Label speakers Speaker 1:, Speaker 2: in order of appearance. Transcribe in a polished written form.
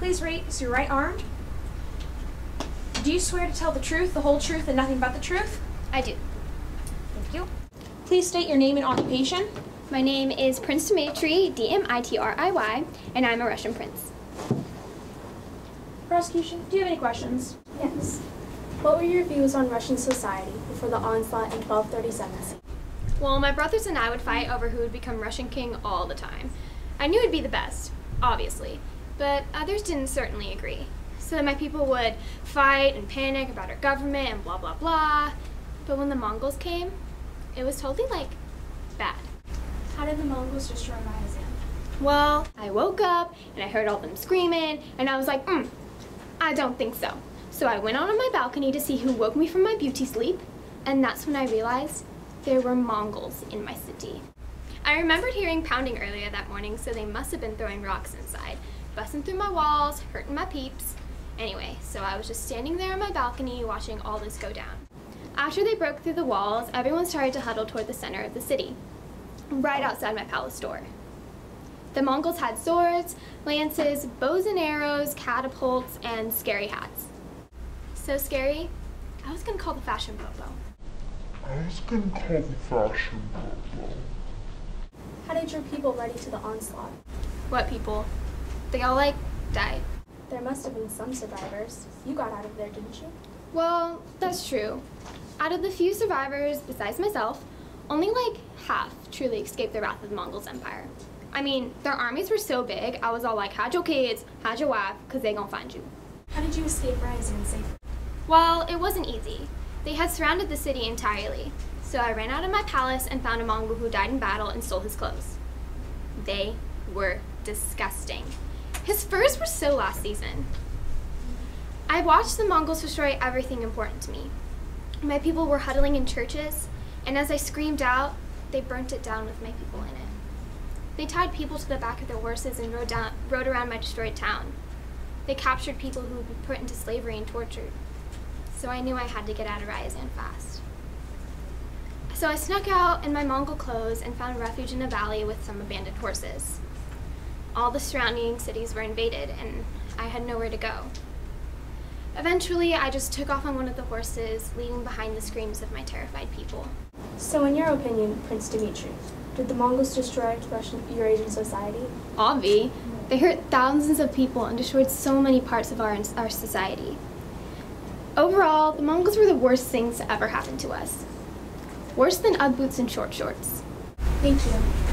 Speaker 1: Please raise your right arm. Do you swear to tell the truth, the whole truth, and nothing but the truth?
Speaker 2: I do.
Speaker 1: Thank you. Please state your name and occupation.
Speaker 2: My name is Prince Dmitri, D-M-I-T-R-I-Y, and I'm a Russian prince.
Speaker 1: Prosecution, do you have any questions?
Speaker 3: Yes. What were your views on Russian society before the onslaught in 1237?
Speaker 2: Well, my brothers and I would fight over who would become Russian king all the time. I knew it'd be the best, obviously, but others didn't certainly agree. So my people would fight and panic about our government and blah, blah, blah. But when the Mongols came, it was totally, bad.
Speaker 3: How did the Mongols destroy Ryazan?
Speaker 2: Well, I woke up and I heard all them screaming, and I was like, I don't think so. So I went out on my balcony to see who woke me from my beauty sleep, and that's when I realized there were Mongols in my city. I remembered hearing pounding earlier that morning, so they must have been throwing rocks inside, busting through my walls, hurting my peeps. Anyway, so I was just standing there on my balcony watching all this go down. After they broke through the walls, everyone started to huddle toward the center of the city, right outside my palace door. The Mongols had swords, lances, bows and arrows, catapults, and scary hats. So scary, I was gonna call the fashion popo.
Speaker 3: How did your people ready to the onslaught?
Speaker 2: What people? They all, died.
Speaker 3: There must have been some survivors. You got out of there, didn't you?
Speaker 2: Well, that's true. Out of the few survivors, besides myself, only half truly escaped the wrath of the Mongols' empire. I mean, their armies were so big, I was all like, hide your kids, hide your wife, because they gonna find you.
Speaker 3: How did you escape Ryazan safely?
Speaker 2: Well, it wasn't easy. They had surrounded the city entirely, so I ran out of my palace and found a Mongol who died in battle and stole his clothes. They were disgusting. His furs were so last season. I watched the Mongols destroy everything important to me. My people were huddling in churches, and as I screamed out, they burnt it down with my people in it. They tied people to the back of their horses and rode around my destroyed town. They captured people who would be put into slavery and tortured. So I knew I had to get out of Ryazan fast. So I snuck out in my Mongol clothes and found refuge in a valley with some abandoned horses. All the surrounding cities were invaded, and I had nowhere to go. Eventually, I just took off on one of the horses, leaving behind the screams of my terrified people.
Speaker 3: So in your opinion, Prince Dmitri, did the Mongols destroy Eurasian society?
Speaker 2: Obvi. They hurt thousands of people and destroyed so many parts of our society. Overall, the Mongols were the worst things to ever happen to us. Worse than Ugg boots and short shorts.
Speaker 3: Thank you.